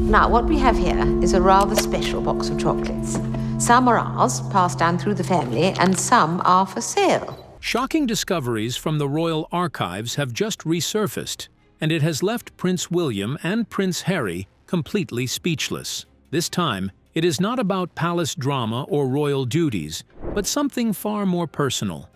Now, what we have here is a rather special box of chocolates. Some are ours, passed down through the family, and some are for sale. Shocking discoveries from the royal archives have just resurfaced, and it has left Prince William and Prince Harry completely speechless. This time, it is not about palace drama or royal duties, but something far more personal.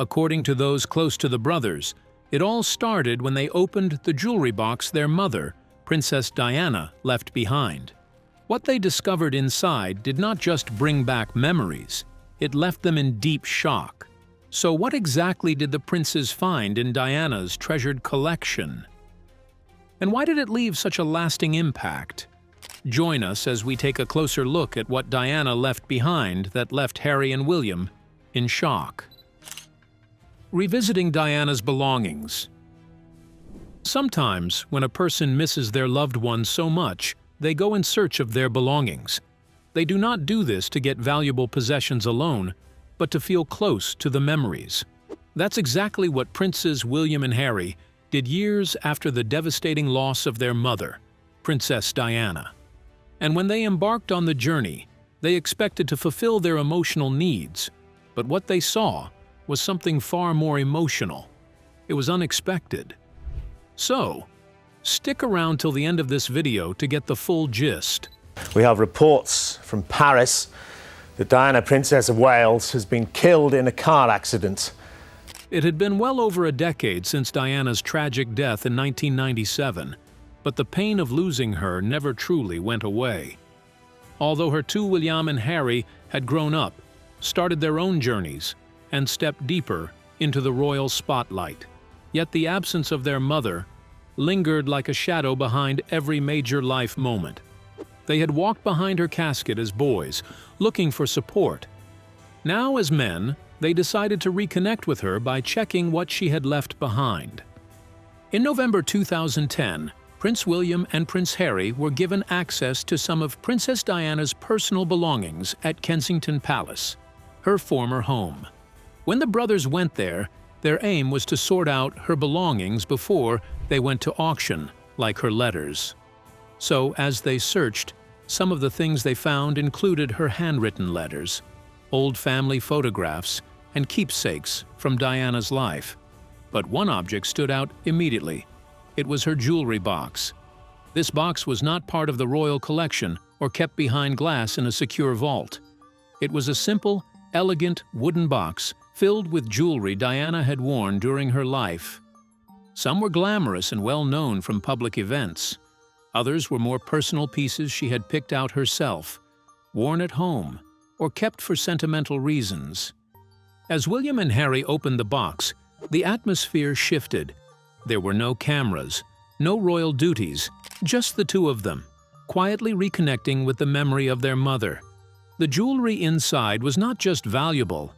According to those close to the brothers, it all started when they opened the jewelry box their mother, Princess Diana, left behind. What they discovered inside did not just bring back memories, it left them in deep shock. So what exactly did the princes find in Diana's treasured collection? And why did it leave such a lasting impact? Join us as we take a closer look at what Diana left behind that left Harry and William in shock. Revisiting Diana's belongings. Sometimes, when a person misses their loved one so much, they go in search of their belongings. They do not do this to get valuable possessions alone, but to feel close to the memories. That's exactly what Princes William and Harry did years after the devastating loss of their mother, Princess Diana. And when they embarked on the journey, they expected to fulfill their emotional needs, but what they saw was something far more emotional. It was unexpected. So, stick around till the end of this video to get the full gist. We have reports from Paris that Diana, Princess of Wales, has been killed in a car accident. It had been well over a decade since Diana's tragic death in 1997, but the pain of losing her never truly went away. Although her two William and Harry had grown up, started their own journeys, and stepped deeper into the royal spotlight, yet the absence of their mother lingered like a shadow behind every major life moment. They had walked behind her casket as boys, looking for support. Now, as men, they decided to reconnect with her by checking what she had left behind. In November 2010, Prince William and Prince Harry were given access to some of Princess Diana's personal belongings at Kensington Palace, her former home. When the brothers went there, their aim was to sort out her belongings before they went to auction, like her letters. So, as they searched, some of the things they found included her handwritten letters, old family photographs, and keepsakes from Diana's life. But one object stood out immediately. It was her jewelry box. This box was not part of the royal collection or kept behind glass in a secure vault. It was a simple, elegant wooden box filled with jewelry Diana had worn during her life. Some were glamorous and well known from public events. Others were more personal pieces she had picked out herself, worn at home, or kept for sentimental reasons. As William and Harry opened the box, the atmosphere shifted. There were no cameras, no royal duties, just the two of them, quietly reconnecting with the memory of their mother. The jewelry inside was not just valuable,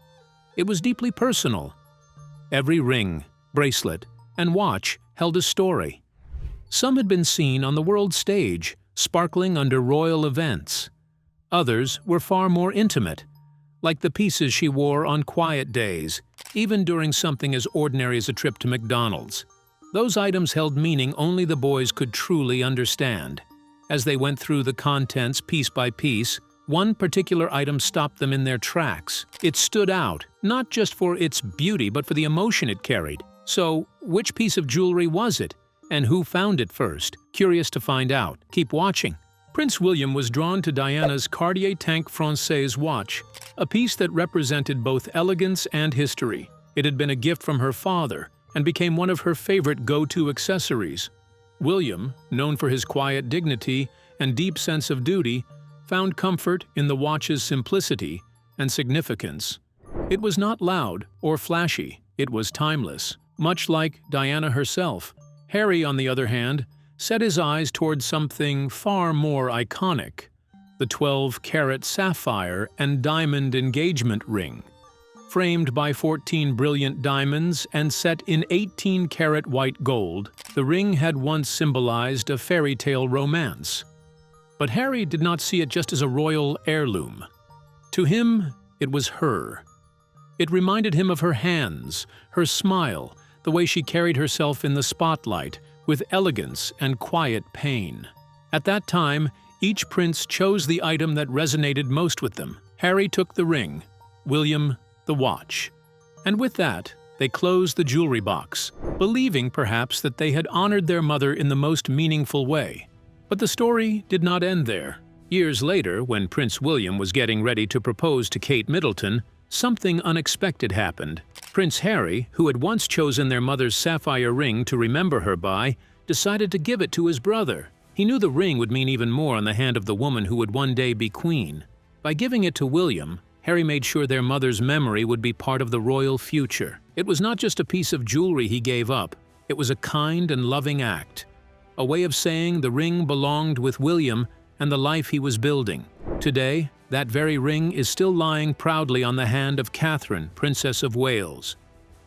it was deeply personal. Every ring, bracelet, and watch held a story. Some had been seen on the world stage, sparkling under royal events. Others were far more intimate, like the pieces she wore on quiet days, even during something as ordinary as a trip to McDonald's. Those items held meaning only the boys could truly understand. As they went through the contents piece by piece, one particular item stopped them in their tracks. It stood out, not just for its beauty but for the emotion it carried. So, which piece of jewelry was it? And who found it first? Curious to find out. Keep watching. Prince William was drawn to Diana's Cartier Tank Française watch, a piece that represented both elegance and history. It had been a gift from her father and became one of her favorite go-to accessories. William, known for his quiet dignity and deep sense of duty, found comfort in the watch's simplicity and significance. It was not loud or flashy, it was timeless, much like Diana herself. Harry, on the other hand, set his eyes toward something far more iconic, the 12-carat sapphire and diamond engagement ring. Framed by 14 brilliant diamonds and set in 18-carat white gold, the ring had once symbolized a fairy tale romance. But Harry did not see it just as a royal heirloom. To him, it was her. It reminded him of her hands, her smile, the way she carried herself in the spotlight, with elegance and quiet pain. At that time, each prince chose the item that resonated most with them. Harry took the ring, William the watch. And with that, they closed the jewelry box, believing perhaps that they had honored their mother in the most meaningful way. But the story did not end there. Years later, when Prince William was getting ready to propose to Kate Middleton, something unexpected happened. Prince Harry, who had once chosen their mother's sapphire ring to remember her by, decided to give it to his brother. He knew the ring would mean even more on the hand of the woman who would one day be queen. By giving it to William, Harry made sure their mother's memory would be part of the royal future. It was not just a piece of jewelry he gave up, it was a kind and loving act. A way of saying the ring belonged with William and the life he was building. Today, that very ring is still lying proudly on the hand of Catherine, Princess of Wales.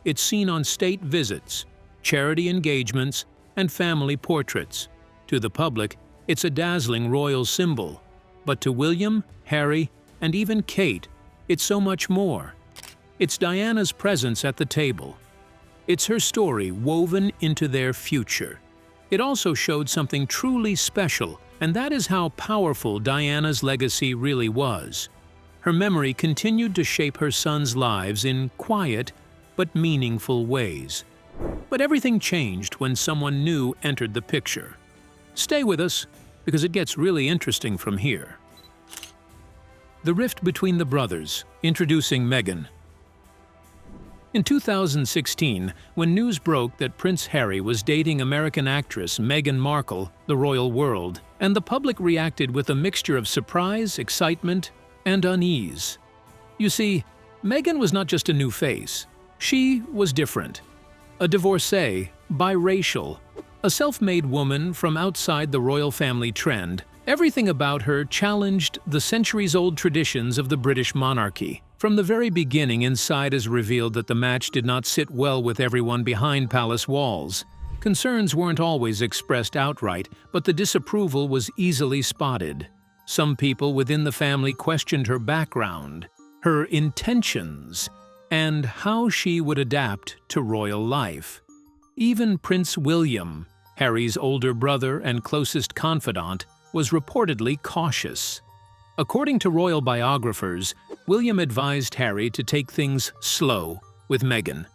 It's seen on state visits, charity engagements, and family portraits. To the public, it's a dazzling royal symbol. But to William, Harry, and even Kate, it's so much more. It's Diana's presence at the table. It's her story woven into their future. It also showed something truly special, and that is how powerful Diana's legacy really was. Her memory continued to shape her sons' lives in quiet but meaningful ways. But everything changed when someone new entered the picture. Stay with us, because it gets really interesting from here. The rift between the brothers, introducing Meghan. In 2016, when news broke that Prince Harry was dating American actress Meghan Markle, the royal world, and the public reacted with a mixture of surprise, excitement, and unease. You see, Meghan was not just a new face. She was different. A divorcee, biracial, a self-made woman from outside the royal family trend. Everything about her challenged the centuries-old traditions of the British monarchy. From the very beginning, insiders revealed that the match did not sit well with everyone behind palace walls. Concerns weren't always expressed outright, but the disapproval was easily spotted. Some people within the family questioned her background, her intentions, and how she would adapt to royal life. Even Prince William, Harry's older brother and closest confidant, was reportedly cautious. According to royal biographers, William advised Harry to take things slow with Meghan.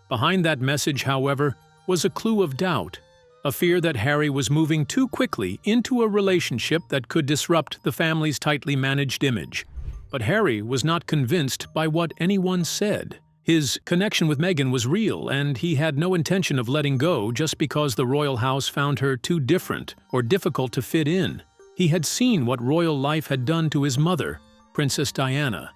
Behind that message, however, was a clue of doubt, a fear that Harry was moving too quickly into a relationship that could disrupt the family's tightly managed image. But Harry was not convinced by what anyone said. His connection with Meghan was real, and he had no intention of letting go just because the royal house found her too different or difficult to fit in. He had seen what royal life had done to his mother, Princess Diana,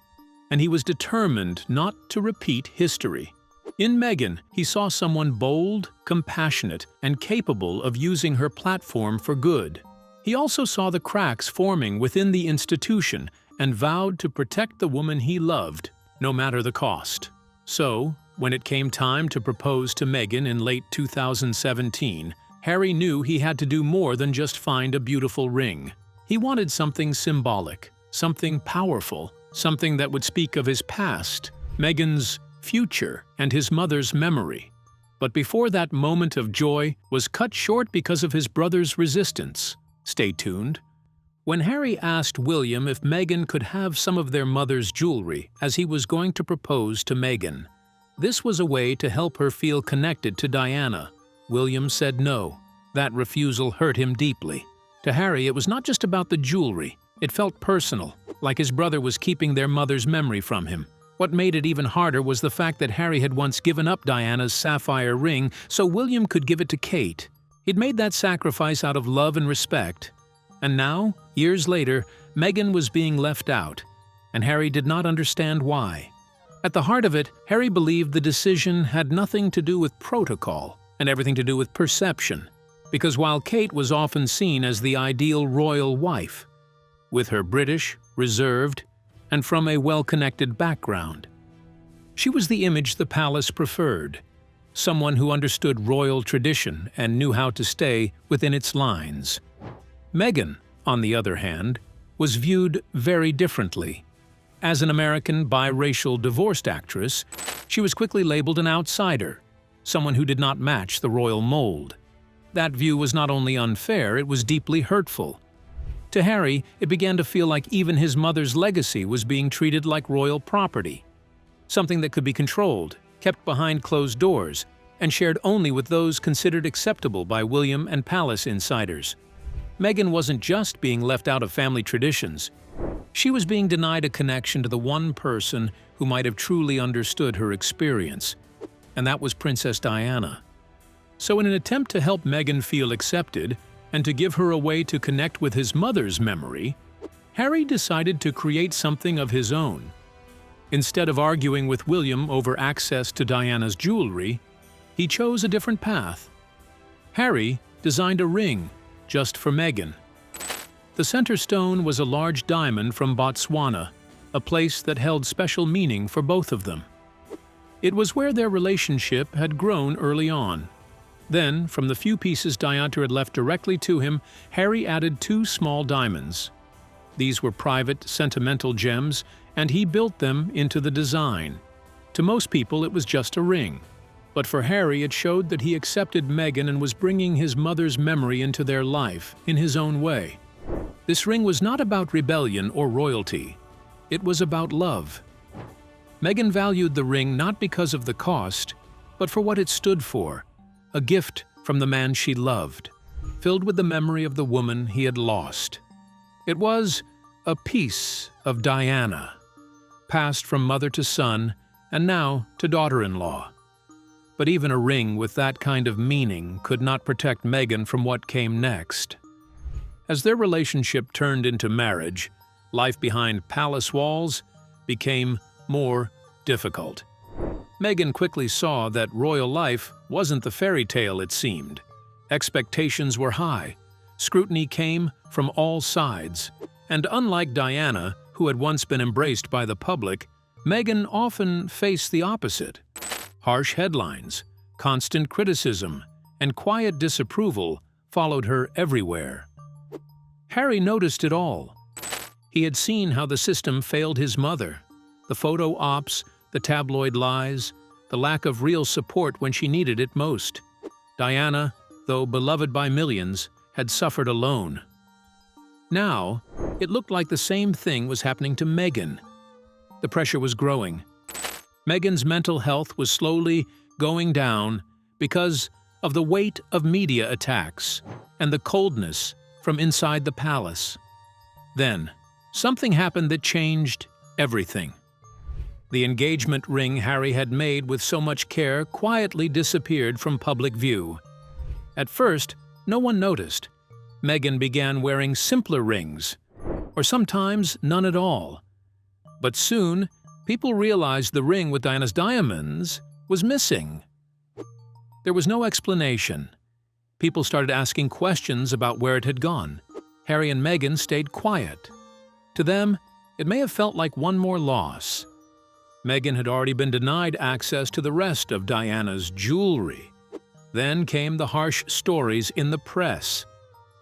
and he was determined not to repeat history. In Meghan, he saw someone bold, compassionate, and capable of using her platform for good. He also saw the cracks forming within the institution and vowed to protect the woman he loved, no matter the cost. So, when it came time to propose to Meghan in late 2017, Harry knew he had to do more than just find a beautiful ring. He wanted something symbolic, something powerful, something that would speak of his past, Meghan's future, and his mother's memory. But before that moment of joy was cut short because of his brother's resistance. Stay tuned. When Harry asked William if Meghan could have some of their mother's jewelry as he was going to propose to Meghan, this was a way to help her feel connected to Diana. William said no. That refusal hurt him deeply. To Harry, it was not just about the jewelry. It felt personal, like his brother was keeping their mother's memory from him. What made it even harder was the fact that Harry had once given up Diana's sapphire ring so William could give it to Kate. He'd made that sacrifice out of love and respect. And now, years later, Meghan was being left out, and Harry did not understand why. At the heart of it, Harry believed the decision had nothing to do with protocol and everything to do with perception. Because while Kate was often seen as the ideal royal wife, with her British, reserved, and from a well-connected background, she was the image the palace preferred, someone who understood royal tradition and knew how to stay within its lines. Meghan, on the other hand, was viewed very differently. As an American biracial divorced actress, she was quickly labeled an outsider, someone who did not match the royal mold. That view was not only unfair, it was deeply hurtful. To Harry, it began to feel like even his mother's legacy was being treated like royal property, something that could be controlled, kept behind closed doors, and shared only with those considered acceptable by William and palace insiders. Meghan wasn't just being left out of family traditions. She was being denied a connection to the one person who might have truly understood her experience, and that was Princess Diana. So in an attempt to help Meghan feel accepted and to give her a way to connect with his mother's memory, Harry decided to create something of his own. Instead of arguing with William over access to Diana's jewelry, he chose a different path. Harry designed a ring just for Meghan. The center stone was a large diamond from Botswana, a place that held special meaning for both of them. It was where their relationship had grown early on. Then, from the few pieces Diana had left directly to him, Harry added 2 small diamonds. These were private, sentimental gems, and he built them into the design. To most people, it was just a ring. But for Harry, it showed that he accepted Meghan and was bringing his mother's memory into their life in his own way. This ring was not about rebellion or royalty. It was about love. Meghan valued the ring not because of the cost, but for what it stood for, a gift from the man she loved, filled with the memory of the woman he had lost. It was a piece of Diana, passed from mother to son and now to daughter-in-law. But even a ring with that kind of meaning could not protect Meghan from what came next. As their relationship turned into marriage, life behind palace walls became more difficult. Meghan quickly saw that royal life wasn't the fairy tale it seemed. Expectations were high, scrutiny came from all sides, and unlike Diana, who had once been embraced by the public, Meghan often faced the opposite. Harsh headlines, constant criticism, and quiet disapproval followed her everywhere. Harry noticed it all. He had seen how the system failed his mother, the photo ops, the tabloid lies, the lack of real support when she needed it most. Diana, though beloved by millions, had suffered alone. Now, it looked like the same thing was happening to Meghan. The pressure was growing. Meghan's mental health was slowly going down because of the weight of media attacks and the coldness from inside the palace. Then, something happened that changed everything. The engagement ring Harry had made with so much care quietly disappeared from public view. At first, no one noticed. Meghan began wearing simpler rings, or sometimes none at all. But soon, people realized the ring with Diana's diamonds was missing. There was no explanation. People started asking questions about where it had gone. Harry and Meghan stayed quiet. To them, it may have felt like one more loss. Meghan had already been denied access to the rest of Diana's jewelry. Then came the harsh stories in the press.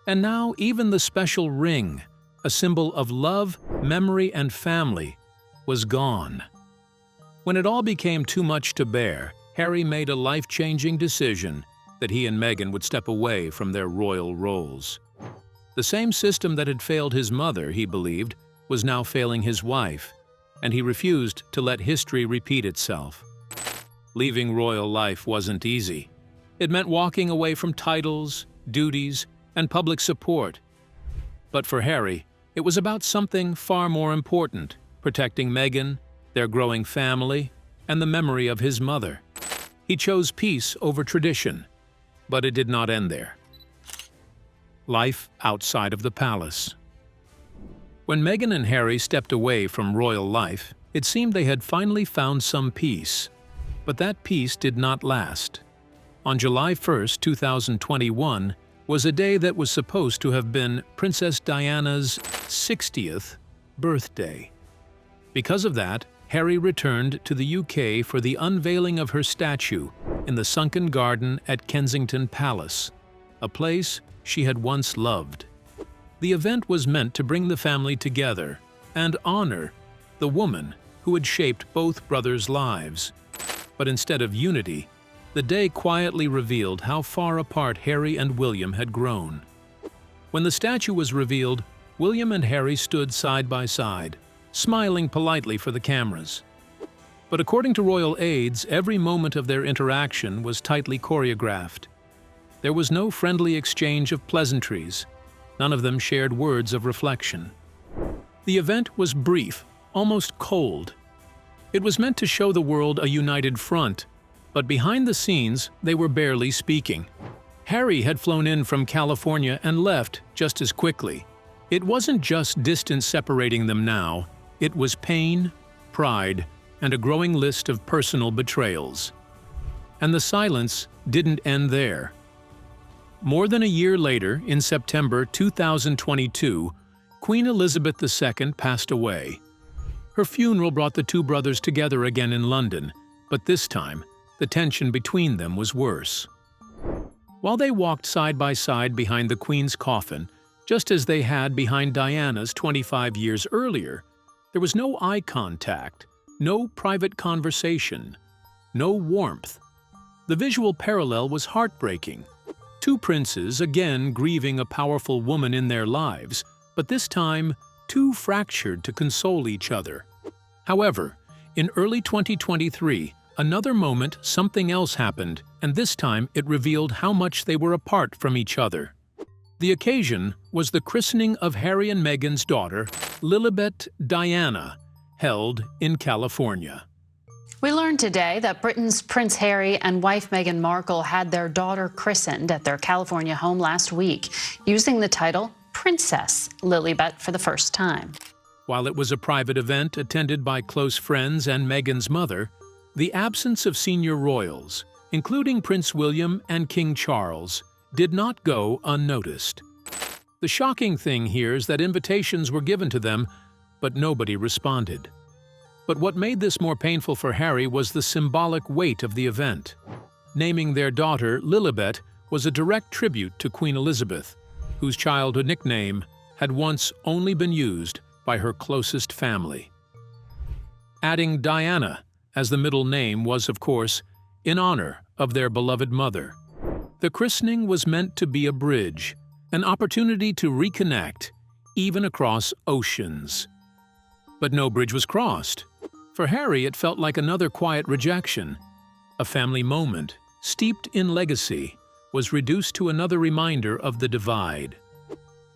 And now even the special ring, a symbol of love, memory, and family, was gone. When it all became too much to bear, Harry made a life-changing decision that he and Meghan would step away from their royal roles. The same system that had failed his mother, he believed, was now failing his wife, and he refused to let history repeat itself. Leaving royal life wasn't easy. It meant walking away from titles, duties, and public support. But for Harry, it was about something far more important, protecting Meghan, their growing family, and the memory of his mother. He chose peace over tradition, but it did not end there. Life outside of the palace. When Meghan and Harry stepped away from royal life, it seemed they had finally found some peace. But that peace did not last. On July 1, 2021, was a day that was supposed to have been Princess Diana's 60th birthday. Because of that, Harry returned to the UK for the unveiling of her statue in the sunken garden at Kensington Palace, a place she had once loved. The event was meant to bring the family together and honor the woman who had shaped both brothers' lives. But instead of unity, The day quietly revealed how far apart Harry and William had grown. When the statue was revealed, William and Harry stood side by side, smiling politely for the cameras. But according to royal aides, every moment of their interaction was tightly choreographed. There was no friendly exchange of pleasantries. None of them shared words of reflection. The event was brief, almost cold. It was meant to show the world a united front, but behind the scenes, they were barely speaking. Harry had flown in from California and left just as quickly. It wasn't just distance separating them now, it was pain, pride, and a growing list of personal betrayals. And the silence didn't end there. More than a year later, in September 2022, Queen Elizabeth II passed away. Her funeral brought the two brothers together again in London, but this time, the tension between them was worse. While they walked side by side behind the Queen's coffin, just as they had behind Diana's 25 years earlier, there was no eye contact, no private conversation, no warmth. The visual parallel was heartbreaking. Two princes again grieving a powerful woman in their lives, but this time too fractured to console each other. However, in early 2023, another moment, something else happened, and this time it revealed how much they were apart from each other. The occasion was the christening of Harry and Meghan's daughter, Lilibet Diana, held in California. We learned today that Britain's Prince Harry and wife Meghan Markle had their daughter christened at their California home last week, using the title Princess Lilibet for the first time. While it was a private event attended by close friends and Meghan's mother, the absence of senior royals, including Prince William and King Charles, did not go unnoticed. The shocking thing here is that invitations were given to them, but nobody responded. But what made this more painful for Harry was the symbolic weight of the event. Naming their daughter Lilibet was a direct tribute to Queen Elizabeth, whose childhood nickname had once only been used by her closest family. Adding Diana as the middle name was, of course, in honor of their beloved mother. The christening was meant to be a bridge, an opportunity to reconnect, even across oceans. But no bridge was crossed. For Harry, it felt like another quiet rejection. A family moment, steeped in legacy, was reduced to another reminder of the divide.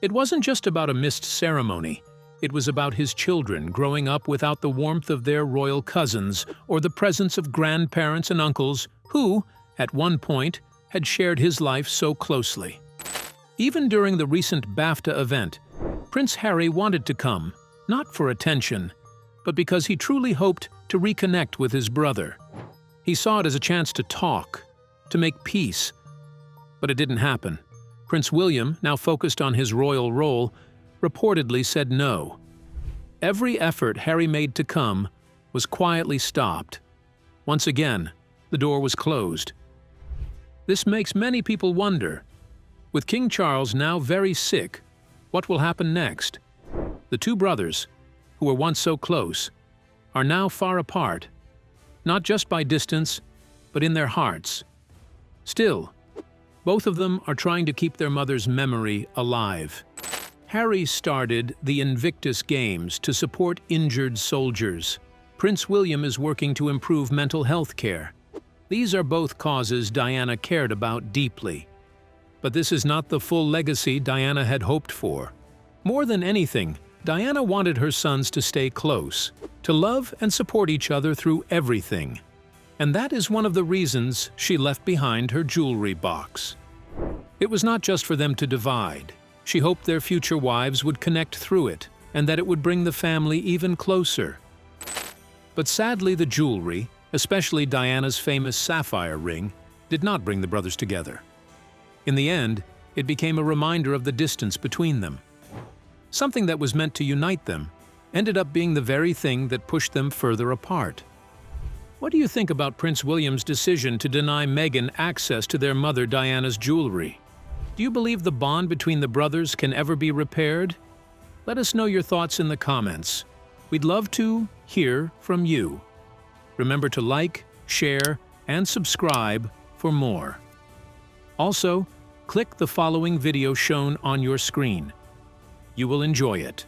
It wasn't just about a missed ceremony. It was about his children growing up without the warmth of their royal cousins or the presence of grandparents and uncles who, at one point, had shared his life so closely. Even during the recent BAFTA event, Prince Harry wanted to come, not for attention, but because he truly hoped to reconnect with his brother. He saw it as a chance to talk, to make peace. But it didn't happen. Prince William, now focused on his royal role, reportedly said no. Every effort Harry made to come was quietly stopped. Once again, the door was closed. This makes many people wonder, with King Charles now very sick, what will happen next? The two brothers, who were once so close, are now far apart, not just by distance, but in their hearts. Still, both of them are trying to keep their mother's memory alive. Harry started the Invictus Games to support injured soldiers. Prince William is working to improve mental health care. These are both causes Diana cared about deeply. But this is not the full legacy Diana had hoped for. More than anything, Diana wanted her sons to stay close, to love and support each other through everything. And that is one of the reasons she left behind her jewelry box. It was not just for them to divide. She hoped their future wives would connect through it, and that it would bring the family even closer. But sadly, the jewelry, especially Diana's famous sapphire ring, did not bring the brothers together. In the end, it became a reminder of the distance between them. Something that was meant to unite them ended up being the very thing that pushed them further apart. What do you think about Prince William's decision to deny Meghan access to their mother Diana's jewelry? Do you believe the bond between the brothers can ever be repaired? Let us know your thoughts in the comments. We'd love to hear from you. Remember to like, share, and subscribe for more. Also, click the following video shown on your screen. You will enjoy it.